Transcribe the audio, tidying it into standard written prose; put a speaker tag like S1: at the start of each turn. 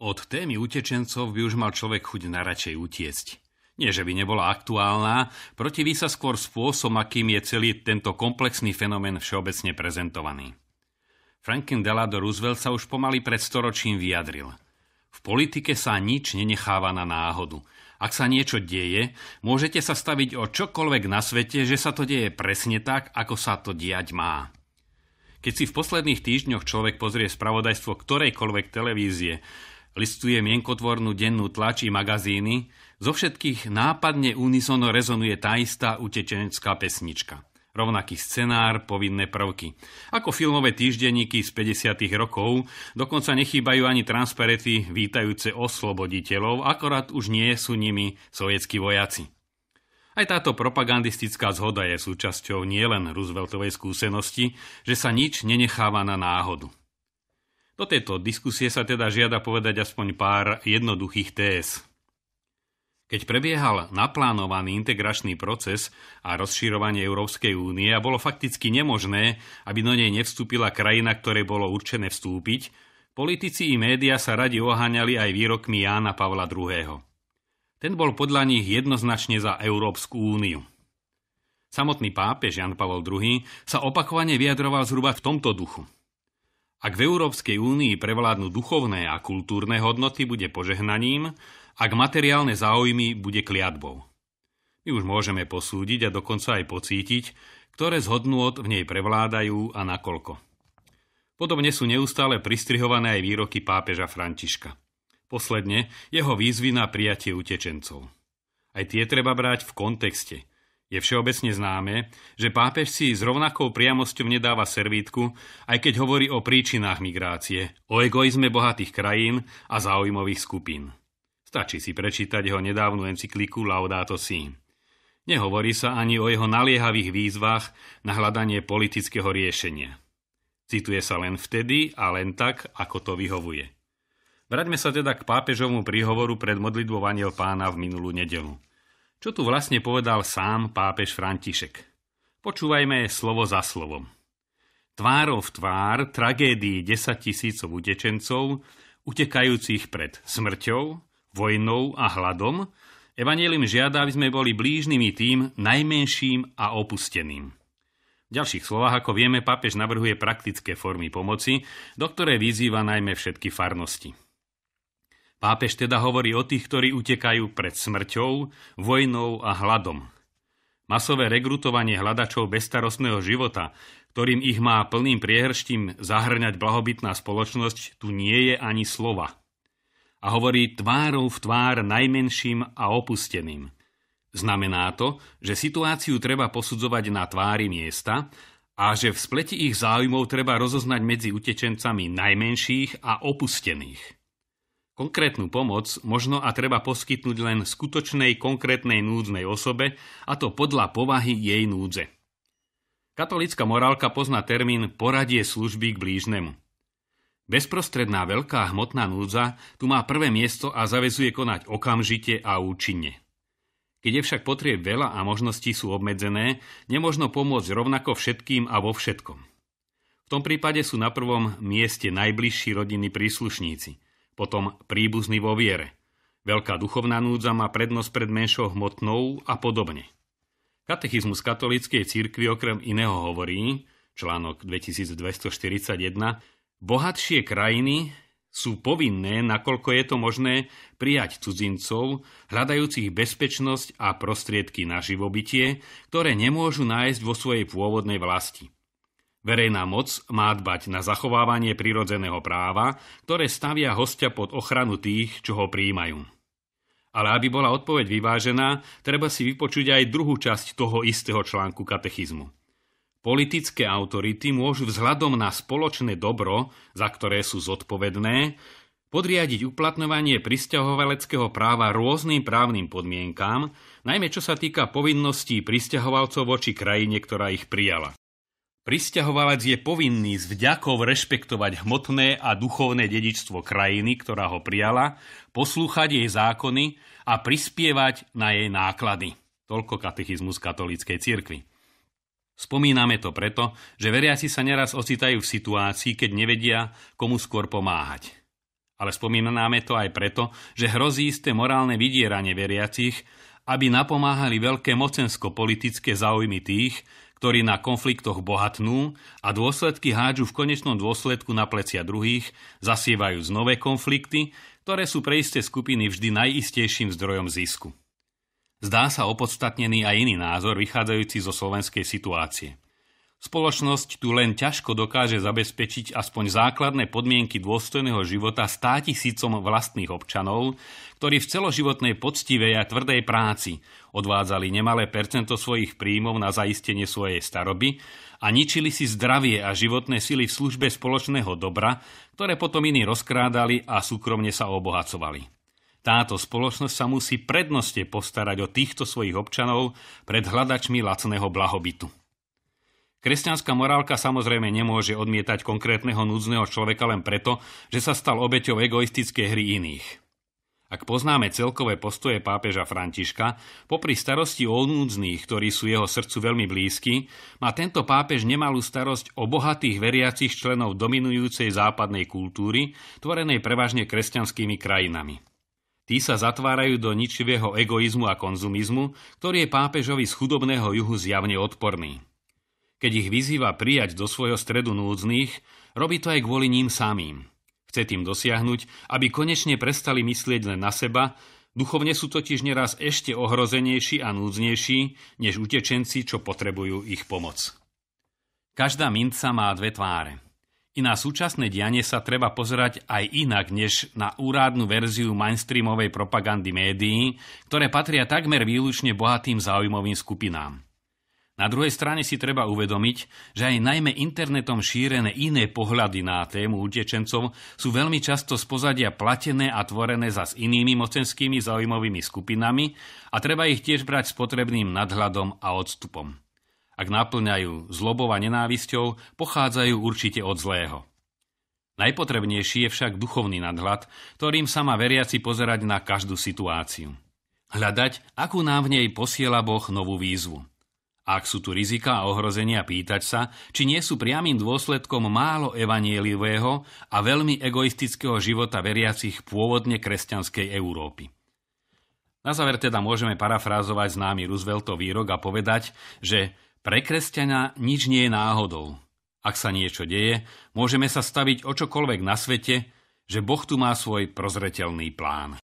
S1: Od témy utečencov by už mal človek chuť najradšej utiecť. Nie, že by nebola aktuálna, protiví sa skôr spôsob, akým je celý tento komplexný fenomén všeobecne prezentovaný. Franklin Delano Roosevelt sa už pomaly pred storočím vyjadril. V politike sa nič nenecháva na náhodu. Ak sa niečo deje, môžete sa staviť o čokoľvek na svete, že sa to deje presne tak, ako sa to diať má. Keď si v posledných týždňoch človek pozrie spravodajstvo ktorejkoľvek televízie, listuje mienkotvornú dennú tlač i magazíny, zo všetkých nápadne unisono rezonuje tá istá utečenecká pesnička. Rovnaký scenár, povinné prvky. Ako filmové týždenníky z 50. rokov, dokonca nechýbajú ani transparety vítajúce osloboditeľov, akorát už nie sú nimi sovietskí vojaci. Aj táto propagandistická zhoda je súčasťou nielen Rooseveltovej skúsenosti, že sa nič nenecháva na náhodu. Do tejto diskusie sa teda žiada povedať aspoň pár jednoduchých téz. Keď prebiehal naplánovaný integračný proces a rozširovanie Európskej únie a bolo fakticky nemožné, aby do nej nevstúpila krajina, ktorej bolo určené vstúpiť, politici i médiá sa radi oháňali aj výrokmi Jána Pavla II. Ten bol podľa nich jednoznačne za Európsku úniu. Samotný pápež Ján Pavol II sa opakovane vyjadroval zhruba v tomto duchu. Ak v Európskej únii prevládnu duchovné a kultúrne hodnoty, bude požehnaním, ak materiálne záujmy, bude kliatbou. My už môžeme posúdiť a dokonca aj pocítiť, ktoré z hodnôt v nej prevládajú a nakoľko. Podobne sú neustále pristrihované aj výroky pápeža Františka. Posledne jeho výzvy na prijatie utečencov. Aj tie treba brať v kontexte. Je všeobecne známe, že pápež si s rovnakou priamosťou nedáva servítku, aj keď hovorí o príčinách migrácie, o egoizme bohatých krajín a záujmových skupín. Stačí si prečítať jeho nedávnu encykliku Laudato Si. Nehovorí sa ani o jeho naliehavých výzvach na hľadanie politického riešenia. Cituje sa len vtedy a len tak, ako to vyhovuje. Vráťme sa teda k pápežovmu príhovoru pred modlitbou Anjel Pána v minulú nedeľu. Čo tu vlastne povedal sám pápež František? Počúvajme slovo za slovom. Tvárou v tvár tragédii 10 000 utečencov, utekajúcich pred smrťou, vojnou a hladom, evanjelium žiada, aby sme boli blížnymi tým najmenším a opusteným. V ďalších slovách, ako vieme, pápež navrhuje praktické formy pomoci, do ktorej vyzýva najmä všetky farnosti. Pápež teda hovorí o tých, ktorí utekajú pred smrťou, vojnou a hladom. Masové rekrutovanie hľadačov bezstarostného života, ktorým ich má plným priehrštím zahrňať blahobytná spoločnosť, tu nie je ani slova. A hovorí tvárou v tvár najmenším a opusteným. Znamená to, že situáciu treba posudzovať na tvári miesta a že v spleti ich záujmov treba rozoznať medzi utečencami najmenších a opustených. Konkrétnu pomoc možno a treba poskytnúť len skutočnej konkrétnej núdznej osobe, a to podľa povahy jej núdze. Katolícka morálka pozná termín poradie služby k blížnemu. Bezprostredná veľká hmotná núdza tu má prvé miesto a zaväzuje konať okamžite a účinne. Keď je však potrieb veľa a možností sú obmedzené, nemožno pomôcť rovnako všetkým a vo všetkom. V tom prípade sú na prvom mieste najbližší rodinní príslušníci, potom príbuzní vo viere. Veľká duchovná núdza má prednosť pred menšou hmotnou a podobne. Katechizmus katolíckej cirkvi okrem iného hovorí, článok 2241, bohatšie krajiny sú povinné, nakoľko je to možné, prijať cudzincov, hľadajúcich bezpečnosť a prostriedky na živobytie, ktoré nemôžu nájsť vo svojej pôvodnej vlasti. Verejná moc má dbať na zachovávanie prirodzeného práva, ktoré stavia hostia pod ochranu tých, čo ho prijímajú. Ale aby bola odpoveď vyvážená, treba si vypočuť aj druhú časť toho istého článku katechizmu. Politické autority môžu vzhľadom na spoločné dobro, za ktoré sú zodpovedné, podriadiť uplatňovanie prisťahovaleckého práva rôznym právnym podmienkám, najmä čo sa týka povinností prisťahovalcov voči krajine, ktorá ich prijala. Prisťahovalec je povinný s vďakou rešpektovať hmotné a duchovné dedičstvo krajiny, ktorá ho prijala, poslúchať jej zákony a prispievať na jej náklady. Toľko katechizmus katolíckej cirkvi. Spomíname to preto, že veriaci sa neraz ocitajú v situácii, keď nevedia, komu skôr pomáhať. Ale spomíname to aj preto, že hrozí isté morálne vydieranie veriacich, aby napomáhali veľké mocensko-politické záujmy tých, ktorí na konfliktoch bohatnú a dôsledky hádžu v konečnom dôsledku na plecia druhých, zasievajúc nové konflikty, ktoré sú pre isté skupiny vždy najistejším zdrojom zisku. Zdá sa opodstatnený aj iný názor, vychádzajúci zo slovenskej situácie. Spoločnosť tu len ťažko dokáže zabezpečiť aspoň základné podmienky dôstojného života 100 000 vlastných občanov, ktorí v celoživotnej poctivej a tvrdej práci odvádzali nemalé percento svojich príjmov na zaistenie svojej staroby a ničili si zdravie a životné sily v službe spoločného dobra, ktoré potom iní rozkrádali a súkromne sa obohacovali. Táto spoločnosť sa musí prednostne postarať o týchto svojich občanov pred hľadačmi lacného blahobytu. Kresťanská morálka samozrejme nemôže odmietať konkrétneho núdzneho človeka len preto, že sa stal obeťou egoistickej hry iných. Ak poznáme celkové postoje pápeža Františka, popri starosti o núdznych, ktorí sú jeho srdcu veľmi blízki, má tento pápež nemalú starosť o bohatých veriacich členov dominujúcej západnej kultúry, tvorenej prevažne kresťanskými krajinami. Tí sa zatvárajú do ničivého egoizmu a konzumizmu, ktorý je pápežovi z chudobného juhu zjavne odporný. Keď ich vyzýva prijať do svojho stredu núdznych, robí to aj kvôli ním samým. Chce tým dosiahnuť, aby konečne prestali myslieť len na seba, duchovne sú totiž neraz ešte ohrozenejší a núdznejší, než utečenci, čo potrebujú ich pomoc. Každá minca má dve tváre. I na súčasné dianie sa treba pozerať aj inak, než na úradnú verziu mainstreamovej propagandy médií, ktoré patria takmer výlučne bohatým záujmovým skupinám. Na druhej strane si treba uvedomiť, že aj najmä internetom šírené iné pohľady na tému utečencov sú veľmi často z pozadia platené a tvorené zas inými mocenskými záujmovými skupinami a treba ich tiež brať s potrebným nadhľadom a odstupom. Ak naplňajú zlobou a nenávisťou, pochádzajú určite od zlého. Najpotrebnejší je však duchovný nadhľad, ktorým sa má veriaci pozerať na každú situáciu. Hľadať, akú nám v nej posiela Boh novú výzvu. Ak sú tu rizika a ohrozenia, pýtať sa, či nie sú priamym dôsledkom málo evanjeliového a veľmi egoistického života veriacich pôvodne kresťanskej Európy. Na záver teda môžeme parafrázovať známy Rooseveltov výrok a povedať, že pre kresťana nič nie je náhodou. Ak sa niečo deje, môžeme sa staviť o čokoľvek na svete, že Boh tu má svoj prozreteľný plán.